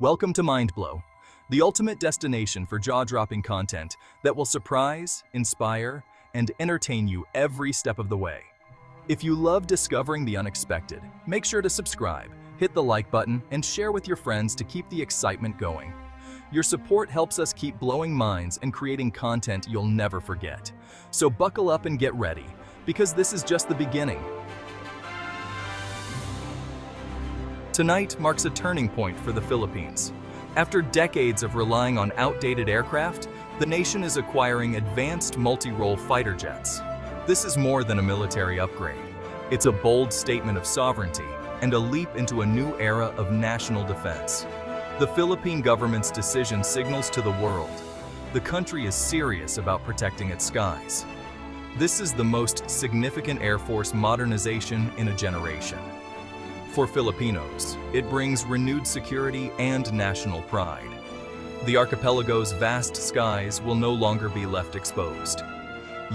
Welcome to MindBlow, the ultimate destination for jaw-dropping content that will surprise, inspire, and entertain you every step of the way. If you love discovering the unexpected, make sure to subscribe, hit the like button, and share with your friends to keep the excitement going. Your support helps us keep blowing minds and creating content you'll never forget. So buckle up and get ready, because this is just the beginning. Tonight marks a turning point for the Philippines. After decades of relying on outdated aircraft, the nation is acquiring advanced multi-role fighter jets. This is more than a military upgrade. It's a bold statement of sovereignty and a leap into a new era of national defense. The Philippine government's decision signals to the world the country is serious about protecting its skies. This is the most significant Air Force modernization in a generation. For Filipinos, it brings renewed security and national pride. The archipelago's vast skies will no longer be left exposed.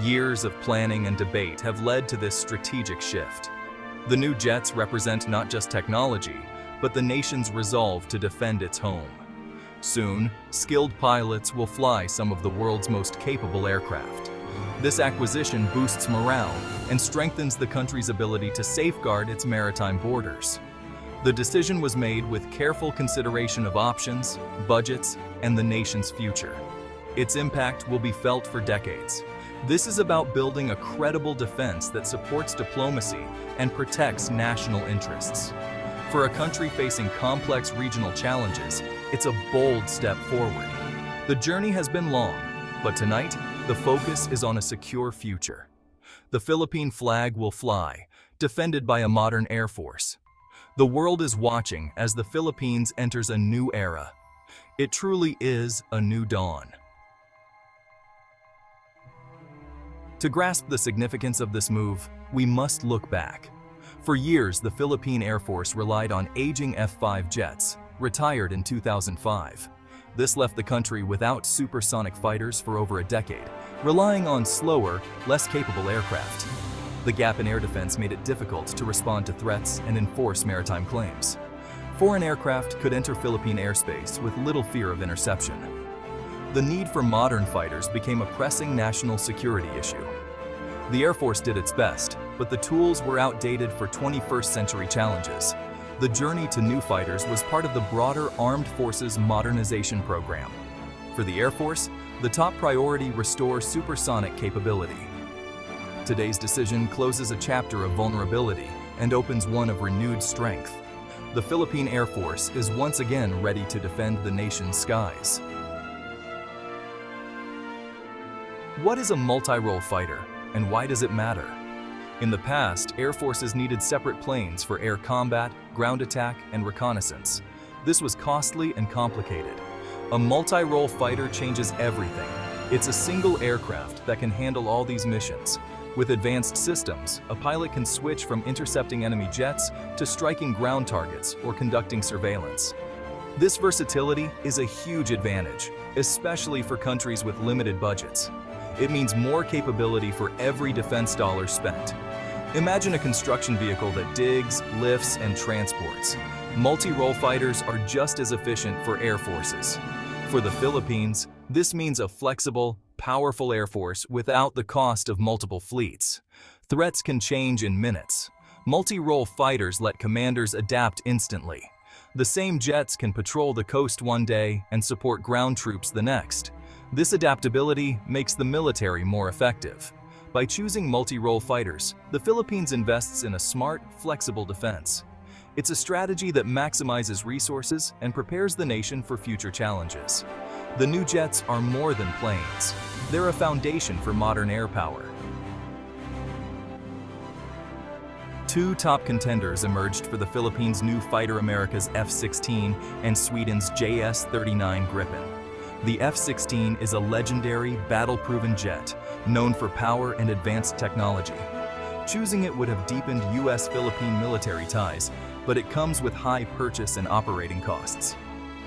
Years of planning and debate have led to this strategic shift. The new jets represent not just technology, but the nation's resolve to defend its home. Soon, skilled pilots will fly some of the world's most capable aircraft. This acquisition boosts morale and strengthens the country's ability to safeguard its maritime borders. The decision was made with careful consideration of options, budgets, and the nation's future. Its impact will be felt for decades. This is about building a credible defense that supports diplomacy and protects national interests. For a country facing complex regional challenges, it's a bold step forward. The journey has been long, but tonight, the focus is on a secure future. The Philippine flag will fly, defended by a modern air force. The world is watching as the Philippines enters a new era. It truly is a new dawn. To grasp the significance of this move, we must look back. For years, the Philippine Air Force relied on aging F-5 jets, retired in 2005. This left the country without supersonic fighters for over a decade, relying on slower, less capable aircraft. The gap in air defense made it difficult to respond to threats and enforce maritime claims. Foreign aircraft could enter Philippine airspace with little fear of interception. The need for modern fighters became a pressing national security issue. The Air Force did its best, but the tools were outdated for 21st century challenges. The journey to new fighters was part of the broader Armed Forces Modernization program. For the Air Force, the top priority restores supersonic capability. Today's decision closes a chapter of vulnerability and opens one of renewed strength. The Philippine Air Force is once again ready to defend the nation's skies. What is a multi-role fighter, and why does it matter? In the past, air forces needed separate planes for air combat, ground attack, and reconnaissance. This was costly and complicated. A multi-role fighter changes everything. It's a single aircraft that can handle all these missions. With advanced systems, a pilot can switch from intercepting enemy jets to striking ground targets or conducting surveillance. This versatility is a huge advantage, especially for countries with limited budgets. It means more capability for every defense dollar spent. Imagine a construction vehicle that digs, lifts, and transports. Multi-role fighters are just as efficient for air forces. For the Philippines, this means a flexible, powerful air force without the cost of multiple fleets. Threats can change in minutes. Multi-role fighters let commanders adapt instantly. The same jets can patrol the coast one day and support ground troops the next. This adaptability makes the military more effective. By choosing multi-role fighters, the Philippines invests in a smart, flexible defense. It's a strategy that maximizes resources and prepares the nation for future challenges. The new jets are more than planes. They're a foundation for modern air power. Two top contenders emerged for the Philippines' new fighter, America's F-16 and Sweden's JS-39 Gripen. The F-16 is a legendary, battle-proven jet, known for power and advanced technology. Choosing it would have deepened U.S.-Philippine military ties, but it comes with high purchase and operating costs.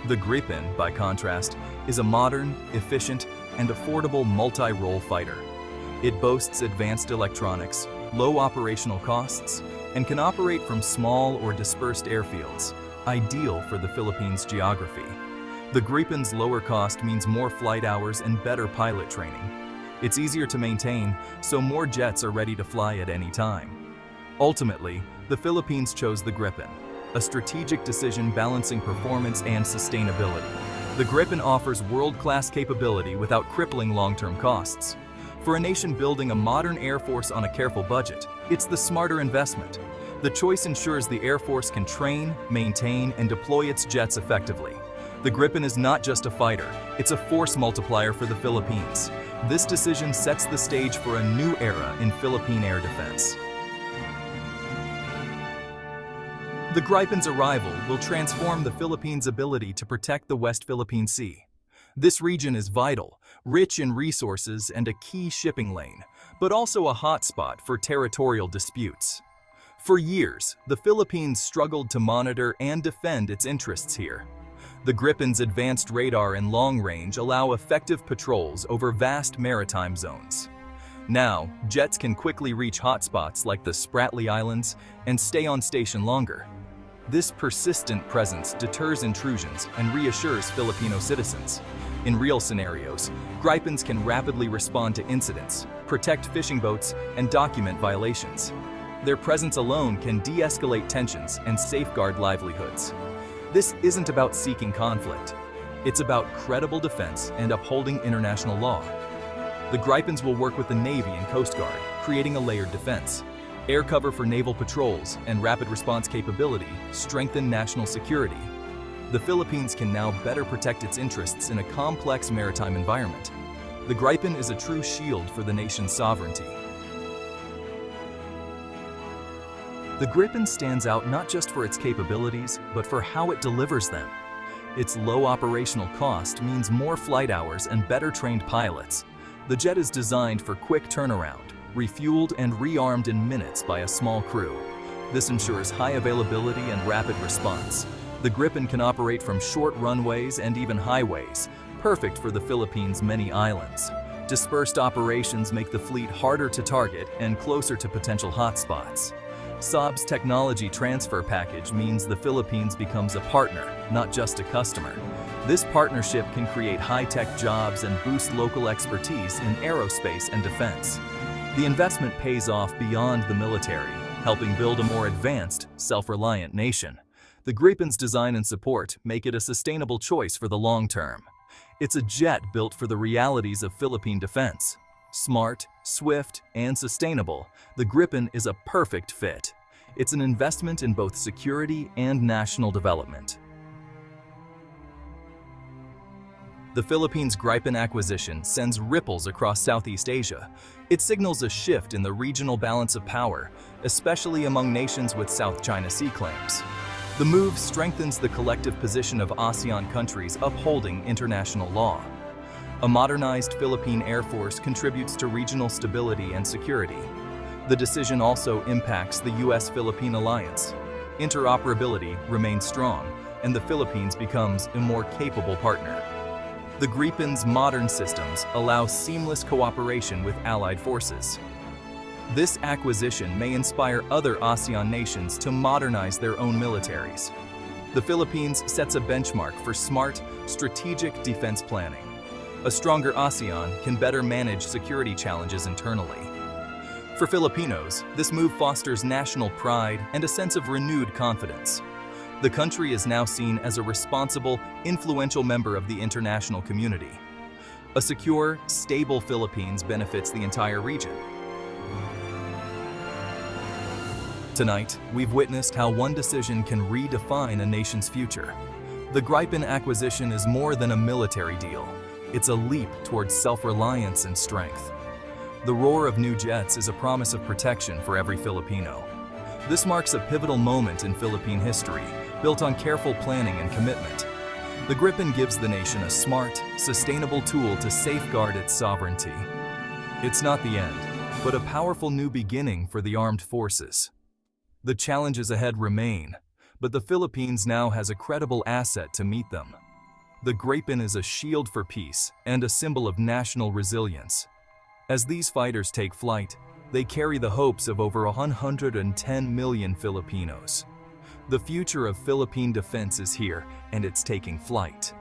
The Gripen, by contrast, is a modern, efficient, and affordable multi-role fighter. It boasts advanced electronics, low operational costs, and can operate from small or dispersed airfields, ideal for the Philippines' geography. The Gripen's lower cost means more flight hours and better pilot training. It's easier to maintain, so more jets are ready to fly at any time. Ultimately, the Philippines chose the Gripen, a strategic decision balancing performance and sustainability. The Gripen offers world-class capability without crippling long-term costs. For a nation building a modern Air Force on a careful budget, it's the smarter investment. The choice ensures the Air Force can train, maintain, and deploy its jets effectively. The Gripen is not just a fighter, it's a force multiplier for the Philippines. This decision sets the stage for a new era in Philippine air defense. The Gripen's arrival will transform the Philippines' ability to protect the West Philippine Sea. This region is vital, rich in resources and a key shipping lane, but also a hotspot for territorial disputes. For years, the Philippines struggled to monitor and defend its interests here. The Gripen's advanced radar and long range allow effective patrols over vast maritime zones. Now, jets can quickly reach hotspots like the Spratly Islands and stay on station longer. This persistent presence deters intrusions and reassures Filipino citizens. In real scenarios, Gripens can rapidly respond to incidents, protect fishing boats, and document violations. Their presence alone can de-escalate tensions and safeguard livelihoods. This isn't about seeking conflict. It's about credible defense and upholding international law. The Gripens will work with the Navy and Coast Guard, creating a layered defense. Air cover for naval patrols and rapid response capability strengthen national security. The Philippines can now better protect its interests in a complex maritime environment. The Gripen is a true shield for the nation's sovereignty. The Gripen stands out not just for its capabilities, but for how it delivers them. Its low operational cost means more flight hours and better trained pilots. The jet is designed for quick turnaround, refueled and rearmed in minutes by a small crew. This ensures high availability and rapid response. The Gripen can operate from short runways and even highways, perfect for the Philippines' many islands. Dispersed operations make the fleet harder to target and closer to potential hotspots. Saab's technology transfer package means the Philippines becomes a partner, not just a customer. This partnership can create high-tech jobs and boost local expertise in aerospace and defense. The investment pays off beyond the military, helping build a more advanced, self-reliant nation. The Gripen's design and support make it a sustainable choice for the long term. It's a jet built for the realities of Philippine defense. Smart, swift, and sustainable, the Gripen is a perfect fit. It's an investment in both security and national development. The Philippines' Gripen acquisition sends ripples across Southeast Asia. It signals a shift in the regional balance of power, especially among nations with South China Sea claims. The move strengthens the collective position of ASEAN countries upholding international law. A modernized Philippine Air Force contributes to regional stability and security. The decision also impacts the U.S.-Philippine alliance. Interoperability remains strong, and the Philippines becomes a more capable partner. The Gripen's modern systems allow seamless cooperation with allied forces. This acquisition may inspire other ASEAN nations to modernize their own militaries. The Philippines sets a benchmark for smart, strategic defense planning. A stronger ASEAN can better manage security challenges internally. For Filipinos, this move fosters national pride and a sense of renewed confidence. The country is now seen as a responsible, influential member of the international community. A secure, stable Philippines benefits the entire region. Tonight, we've witnessed how one decision can redefine a nation's future. The Gripen acquisition is more than a military deal. It's a leap towards self-reliance and strength. The roar of new jets is a promise of protection for every Filipino. This marks a pivotal moment in Philippine history, built on careful planning and commitment. The Gripen gives the nation a smart, sustainable tool to safeguard its sovereignty. It's not the end, but a powerful new beginning for the armed forces. The challenges ahead remain, but the Philippines now has a credible asset to meet them. The Gripen is a shield for peace and a symbol of national resilience. As these fighters take flight, they carry the hopes of over 110 million Filipinos. The future of Philippine defense is here, and it's taking flight.